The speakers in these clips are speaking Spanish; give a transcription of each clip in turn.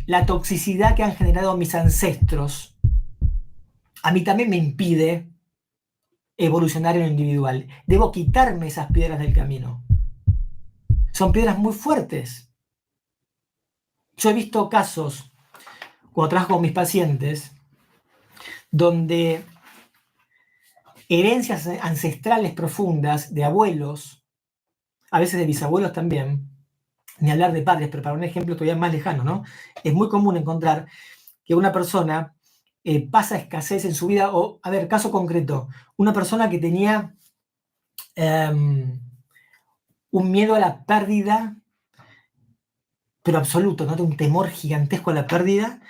la toxicidad que han generado mis ancestros a mí también me impide evolucionar en lo individual. Debo quitarme esas piedras del camino. Son piedras muy fuertes. Yo he visto casos, cuando trabajo con mis pacientes, donde herencias ancestrales profundas de abuelos, a veces de bisabuelos también, ni hablar de padres, pero para un ejemplo todavía más lejano, ¿no? Es muy común encontrar que una persona pasa escasez en su vida, o, a ver, caso concreto, una persona que tenía un miedo a la pérdida, pero absoluto, ¿no? Un temor gigantesco a la pérdida,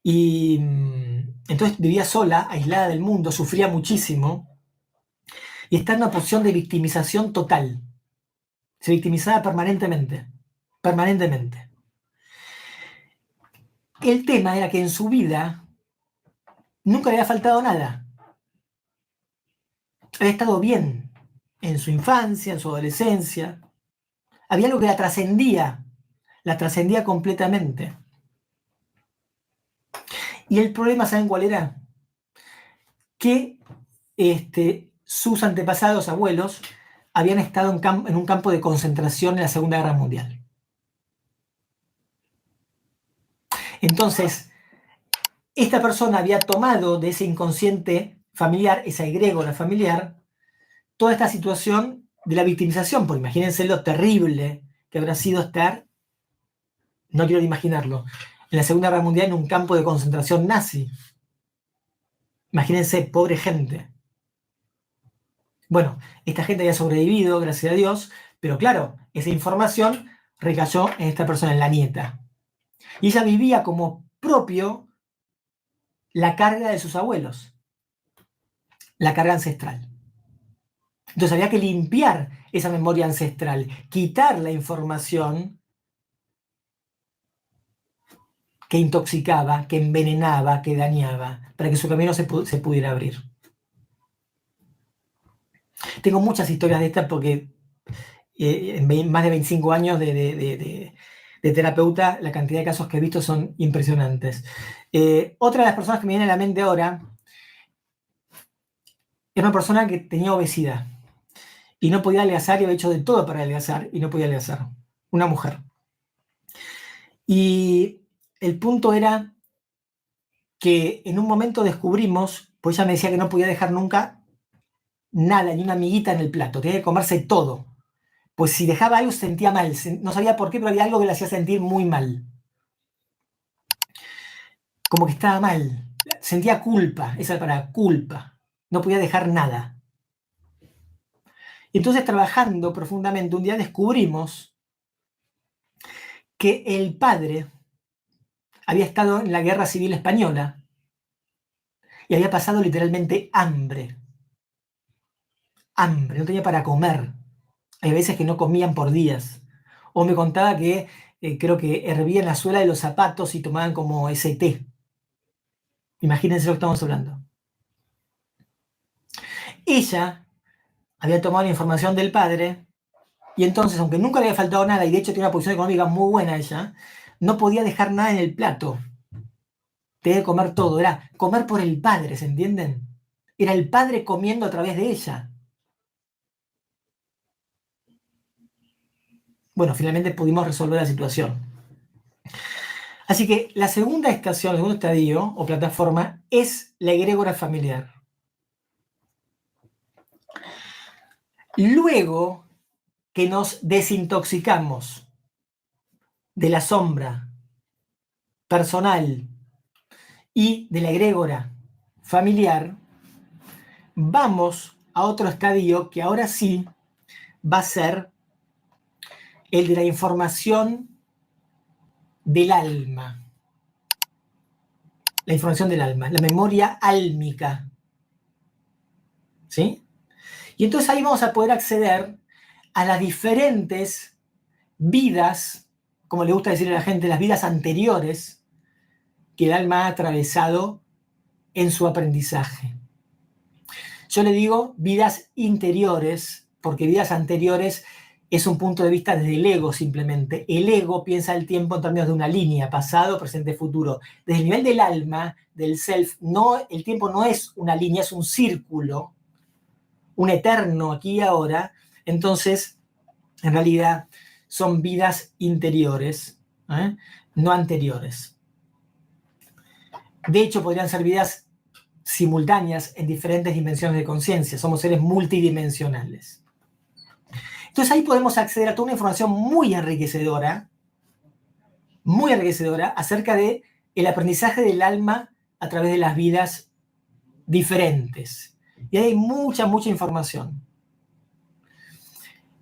y entonces vivía sola, aislada del mundo, sufría muchísimo, y está en una posición de victimización total. Se victimizaba permanentemente, permanentemente. El tema era que en su vida nunca le había faltado nada. Había estado bien en su infancia, en su adolescencia. Había algo que la trascendía completamente. Y el problema, ¿saben cuál era? Que sus antepasados, abuelos, habían estado en un campo de concentración en la Segunda Guerra Mundial. Entonces, esta persona había tomado de ese inconsciente familiar, esa egrégora familiar, toda esta situación de la victimización, porque imagínense lo terrible que habrá sido estar, no quiero ni imaginarlo, en la Segunda Guerra Mundial en un campo de concentración nazi. Imagínense, pobre gente. Bueno, esta gente había sobrevivido, gracias a Dios, pero claro, esa información recayó en esta persona, en la nieta. Y ella vivía como propio la carga de sus abuelos, la carga ancestral. Entonces había que limpiar esa memoria ancestral, quitar la información que intoxicaba, que envenenaba, que dañaba, para que su camino se pudiera abrir. Tengo muchas historias de estas porque en más de 25 años de terapeuta, la cantidad de casos que he visto son impresionantes. Otra de las personas que me viene a la mente ahora era una persona que tenía obesidad y no podía adelgazar y había hecho de todo para adelgazar y no podía adelgazar. Una mujer. Y el punto era que en un momento descubrimos, pues ella me decía que no podía dejar nunca nada, ni una amiguita en el plato, tenía que comerse todo. Pues si dejaba algo se sentía mal, no sabía por qué, pero había algo que le hacía sentir muy mal. Como que estaba mal, sentía culpa, esa para culpa, no podía dejar nada. Y entonces trabajando profundamente, un día descubrimos que el padre había estado en la Guerra Civil Española y había pasado literalmente hambre. Hambre, no tenía para comer. Hay veces que no comían por días. O me contaba que creo que hervían la suela de los zapatos y tomaban como ese té. Imagínense lo que estamos hablando. Ella había tomado la información del padre y entonces, aunque nunca le había faltado nada y de hecho tenía una posición económica muy buena ella, no podía dejar nada en el plato. Tenía que comer todo. Era comer por el padre, ¿se entienden? Era el padre comiendo a través de ella. Bueno, finalmente pudimos resolver la situación. Así que la segunda estación, el segundo estadio o plataforma es la egrégora familiar. Luego que nos desintoxicamos de la sombra personal y de la egrégora familiar, vamos a otro estadio que ahora sí va a ser el de la información del alma. La información del alma, la memoria álmica. ¿Sí? Y entonces ahí vamos a poder acceder a las diferentes vidas, como le gusta decir a la gente, las vidas anteriores que el alma ha atravesado en su aprendizaje. Yo le digo vidas interiores, porque vidas anteriores es un punto de vista desde el ego simplemente. El ego piensa el tiempo en términos de una línea, pasado, presente, futuro. Desde el nivel del alma, del self, no, el tiempo no es una línea, es un círculo, un eterno aquí y ahora. Entonces, en realidad, son vidas interiores, no anteriores. De hecho, podrían ser vidas simultáneas en diferentes dimensiones de conciencia. Somos seres multidimensionales. Entonces ahí podemos acceder a toda una información muy enriquecedora acerca de el aprendizaje del alma a través de las vidas diferentes. Y hay mucha información.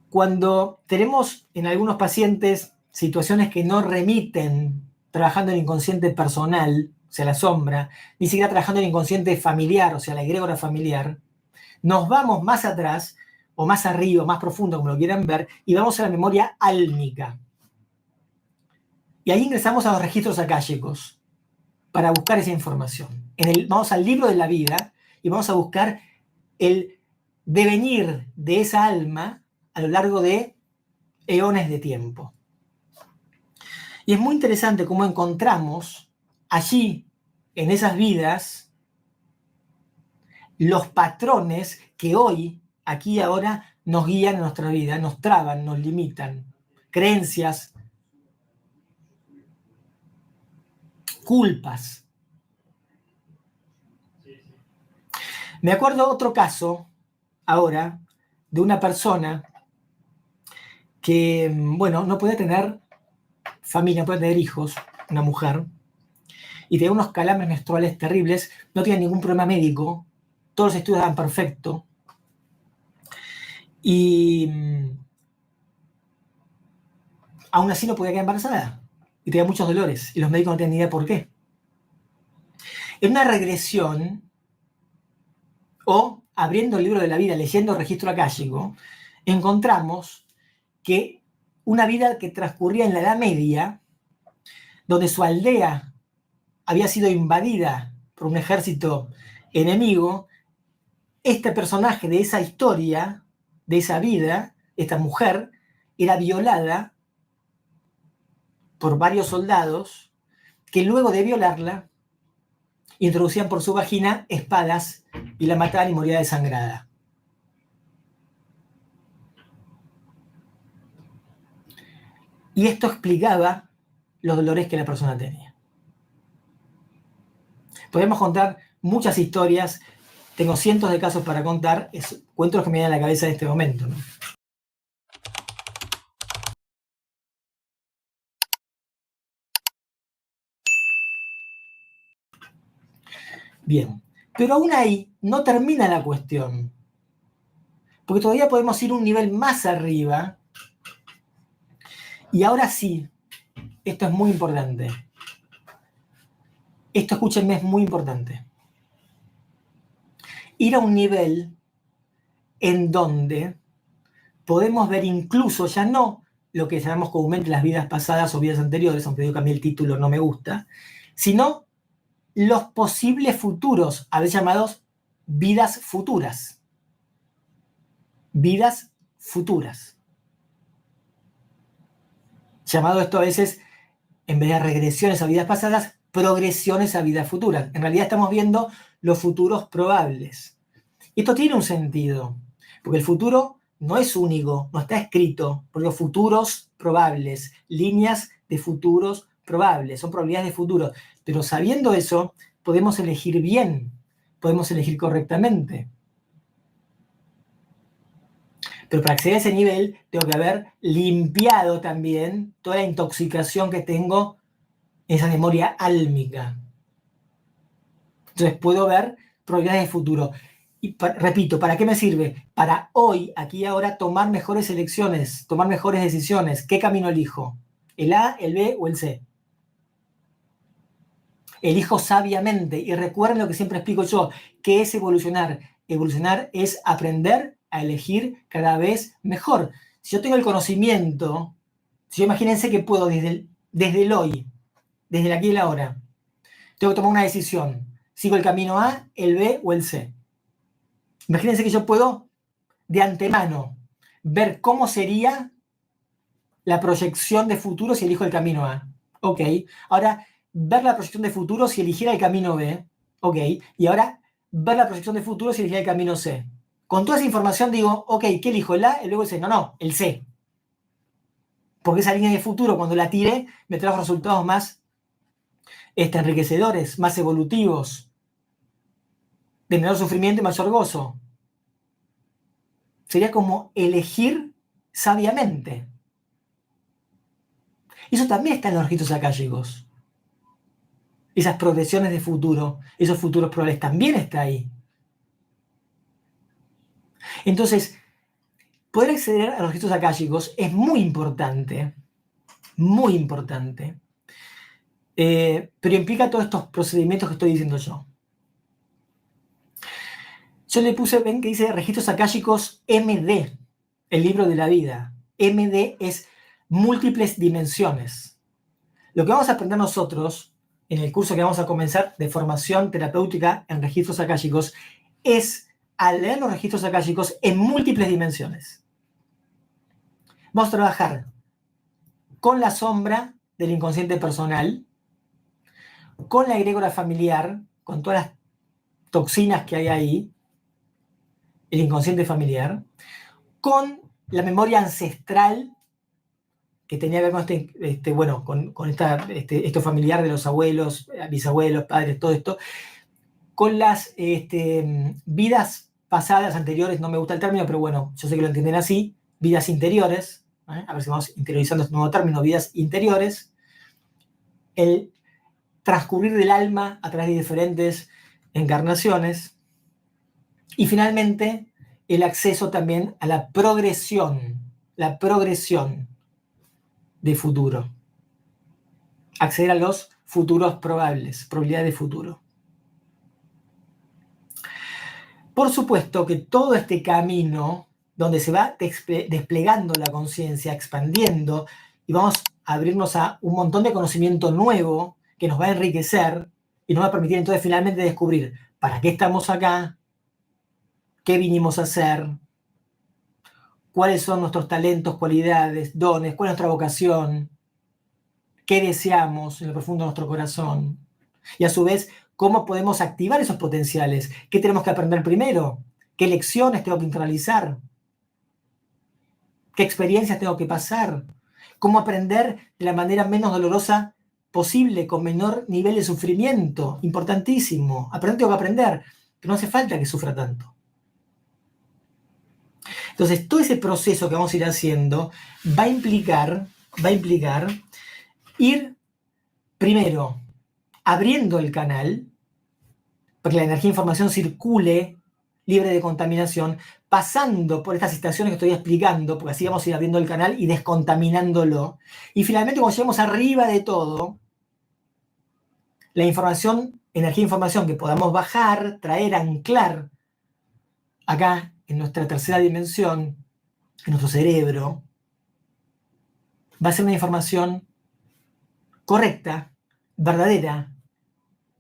Cuando tenemos en algunos pacientes situaciones que no remiten trabajando en inconsciente personal, o sea, la sombra, ni siquiera trabajando en inconsciente familiar, o sea, la egrégora familiar, nos vamos más atrás, o más arriba, más profundo, como lo quieran ver, y vamos a la memoria álmica. Y ahí ingresamos a los registros akáshicos para buscar esa información. Vamos al libro de la vida y vamos a buscar el devenir de esa alma a lo largo de eones de tiempo. Y es muy interesante cómo encontramos allí, en esas vidas, los patrones que hoy, aquí y ahora, nos guían en nuestra vida, nos traban, nos limitan. Creencias, culpas. Me acuerdo otro caso, ahora, de una persona que, bueno, no puede tener familia, no puede tener hijos, una mujer, y tenía unos calambres menstruales terribles, no tenía ningún problema médico, todos los estudios daban perfecto, y aún así no podía quedar embarazada, y tenía muchos dolores, y los médicos no tenían ni idea por qué. En una regresión, o abriendo el libro de la vida, leyendo el registro akáshico, encontramos que una vida que transcurría en la Edad Media, donde su aldea había sido invadida por un ejército enemigo, este personaje de esa historia, de esa vida, esta mujer, era violada por varios soldados que luego de violarla introducían por su vagina espadas y la mataban y moría desangrada. Y esto explicaba los dolores que la persona tenía. Podemos contar muchas historias, tengo cientos de casos para contar, cuento los que me vienen a la cabeza en este momento, ¿no? Bien, pero aún ahí no termina la cuestión, porque todavía podemos ir un nivel más arriba, y ahora sí, esto es muy importante. Esto, escúchenme, es muy importante. Ir a un nivel en donde podemos ver incluso ya no lo que llamamos comúnmente las vidas pasadas o vidas anteriores, aunque digo que a mí el título no me gusta, sino los posibles futuros, a veces llamados vidas futuras. Vidas futuras. Llamado esto a veces, en vez de regresiones a vidas pasadas, progresiones a vidas futuras. En realidad estamos viendo los futuros probables. Y esto tiene un sentido, porque el futuro no es único, no está escrito, porque los futuros probables, líneas de futuros probables, son probabilidades de futuro. Pero sabiendo eso, podemos elegir bien, podemos elegir correctamente. Pero para acceder a ese nivel, tengo que haber limpiado también toda la intoxicación que tengo en esa memoria álmica. Entonces puedo ver probabilidades de futuro. Y repito, ¿para qué me sirve? Para hoy, aquí y ahora, tomar mejores elecciones, tomar mejores decisiones. ¿Qué camino elijo? ¿El A, el B o el C? Elijo sabiamente. Y recuerden lo que siempre explico yo, ¿qué es evolucionar? Evolucionar es aprender a elegir cada vez mejor. Si yo tengo el conocimiento, si yo imagínense que puedo desde el hoy, desde el aquí y el ahora, tengo que tomar una decisión. ¿Sigo el camino A, el B o el C? Imagínense que yo puedo de antemano ver cómo sería la proyección de futuro si elijo el camino A. Ok. Ahora, ver la proyección de futuro si eligiera el camino B. Ok. Y ahora, ver la proyección de futuro si eligiera el camino C. Con toda esa información digo, ok, ¿qué elijo? ¿El A? Y luego el C. No, el C. Porque esa línea de futuro, cuando la tiré, me trajo resultados más enriquecedores, más evolutivos, de menor sufrimiento y mayor gozo. Sería como elegir sabiamente. Y eso también está en los registros akáshicos. Esas progresiones de futuro, esos futuros probables, también está ahí. Entonces, poder acceder a los registros akáshicos es muy importante, pero implica todos estos procedimientos que estoy diciendo yo. Yo le puse, ven que dice registros akáshicos MD, el libro de la vida. MD es múltiples dimensiones. Lo que vamos a aprender nosotros en el curso que vamos a comenzar de formación terapéutica en registros akáshicos es a leer los registros akáshicos en múltiples dimensiones. Vamos a trabajar con la sombra del inconsciente personal, con la egrégora familiar, con todas las toxinas que hay ahí, el inconsciente familiar, con la memoria ancestral que tenía que ver con esto familiar de los abuelos, bisabuelos, padres, todo esto, con las vidas pasadas, anteriores, no me gusta el término, pero bueno, yo sé que lo entienden así, vidas interiores, a ver si vamos interiorizando este nuevo término, vidas interiores, el transcurrir del alma a través de diferentes encarnaciones y finalmente el acceso también a la progresión de futuro, acceder a los futuros probables, probabilidad de futuro. Por supuesto que todo este camino donde se va desplegando la conciencia, expandiendo, y vamos a abrirnos a un montón de conocimiento nuevo que nos va a enriquecer y nos va a permitir entonces finalmente descubrir para qué estamos acá, qué vinimos a hacer, cuáles son nuestros talentos, cualidades, dones, cuál es nuestra vocación, qué deseamos en lo profundo de nuestro corazón. Y a su vez, cómo podemos activar esos potenciales, qué tenemos que aprender primero, qué lecciones tengo que internalizar, qué experiencias tengo que pasar, cómo aprender de la manera menos dolorosa posible, con menor nivel de sufrimiento, importantísimo. Aprender tengo que aprender, pero no hace falta que sufra tanto. Entonces, todo ese proceso que vamos a ir haciendo va a implicar ir primero abriendo el canal para que la energía de información circule libre de contaminación, pasando por estas estaciones que estoy explicando, porque así vamos a ir abriendo el canal y descontaminándolo. Y finalmente, cuando lleguemos arriba de todo, la información, energía de información que podamos bajar, traer, anclar acá en nuestra tercera dimensión, en nuestro cerebro, va a ser una información correcta, verdadera,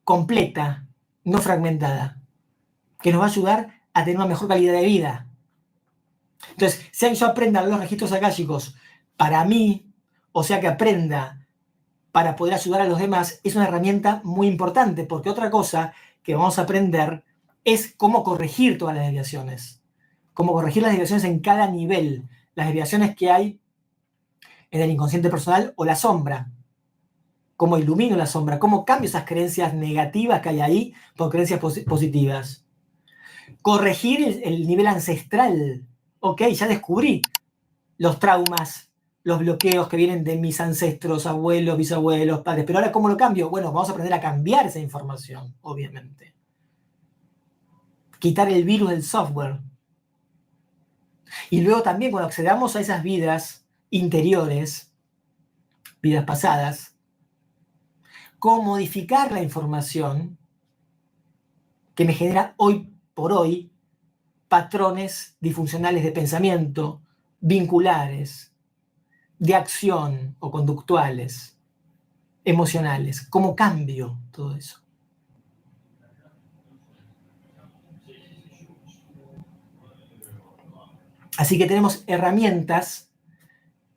completa, no fragmentada, que nos va a ayudar a tener una mejor calidad de vida. Entonces, sea que yo aprenda los registros akáshicos para mí, o sea que aprenda para poder ayudar a los demás, es una herramienta muy importante, porque otra cosa que vamos a aprender es cómo corregir todas las desviaciones, cómo corregir las desviaciones en cada nivel, las desviaciones que hay en el inconsciente personal o la sombra, cómo ilumino la sombra, cómo cambio esas creencias negativas que hay ahí por creencias positivas. Corregir el nivel ancestral. Ok, ya descubrí los traumas, los bloqueos que vienen de mis ancestros, abuelos, bisabuelos, padres. Pero ahora, ¿cómo lo cambio? Bueno, vamos a aprender a cambiar esa información, obviamente. Quitar el virus del software. Y luego también, cuando accedamos a esas vidas interiores, vidas pasadas, cómo modificar la información que me genera hoy por hoy patrones disfuncionales de pensamiento, vinculares, de acción o conductuales, emocionales. ¿Cómo cambio todo eso? Así que tenemos herramientas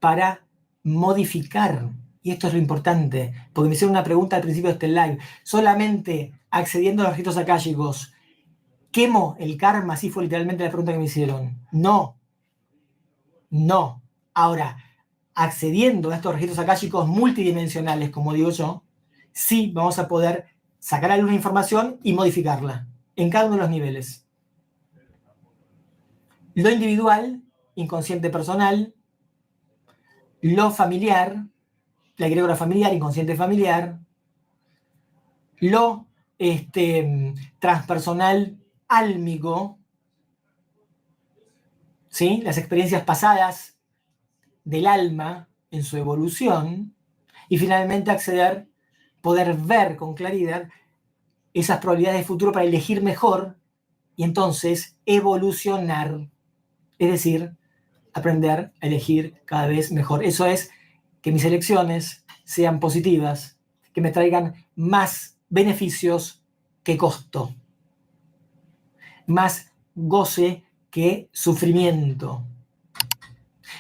para modificar. Y esto es lo importante, porque me hicieron una pregunta al principio de este live. Solamente accediendo a los registros akáshicos, ¿quemo el karma? Así fue literalmente la pregunta que me hicieron. No, no. Ahora, accediendo a estos registros akáshicos multidimensionales, como digo yo, sí vamos a poder sacar a la luz la información y modificarla en cada uno de los niveles. Lo individual, inconsciente personal, lo familiar, la egregora familiar, inconsciente familiar, lo transpersonal álmico, ¿sí? Las experiencias pasadas del alma en su evolución, y finalmente acceder, poder ver con claridad esas probabilidades de futuro para elegir mejor y entonces evolucionar, es decir, aprender a elegir cada vez mejor. Eso es que mis elecciones sean positivas, que me traigan más beneficios que costo, más goce que sufrimiento,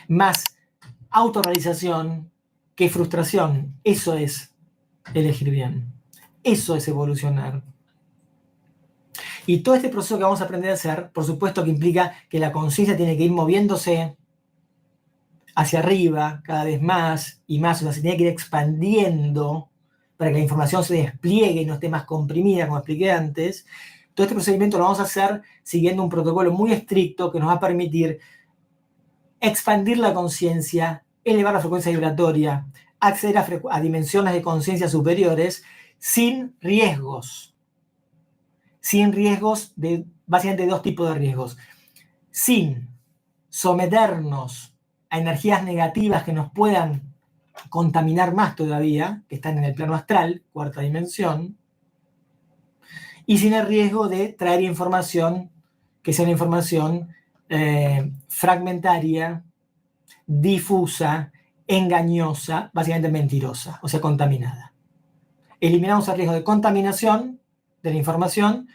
más autorrealización que frustración. Eso es elegir bien. Eso es evolucionar. Y todo este proceso que vamos a aprender a hacer, por supuesto que implica que la conciencia tiene que ir moviéndose hacia arriba cada vez más y más, o sea, se tiene que ir expandiendo para que la información se despliegue y no esté más comprimida, como expliqué antes. Todo este procedimiento lo vamos a hacer siguiendo un protocolo muy estricto que nos va a permitir expandir la conciencia, elevar la frecuencia vibratoria, acceder a dimensiones de conciencia superiores sin riesgos. Sin riesgos de básicamente dos tipos de riesgos. Sin someternos a energías negativas que nos puedan contaminar más todavía, que están en el plano astral, cuarta dimensión, y sin el riesgo de traer información que sea una información fragmentaria, difusa, engañosa, básicamente mentirosa, o sea, contaminada. Eliminamos el riesgo de contaminación de la información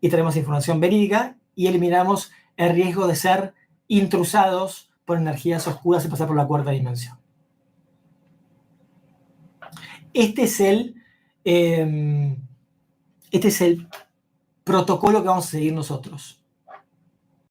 y traemos información verídica y eliminamos el riesgo de ser intrusados por energías oscuras y pasar por la cuarta dimensión. Este es el protocolo que vamos a seguir nosotros.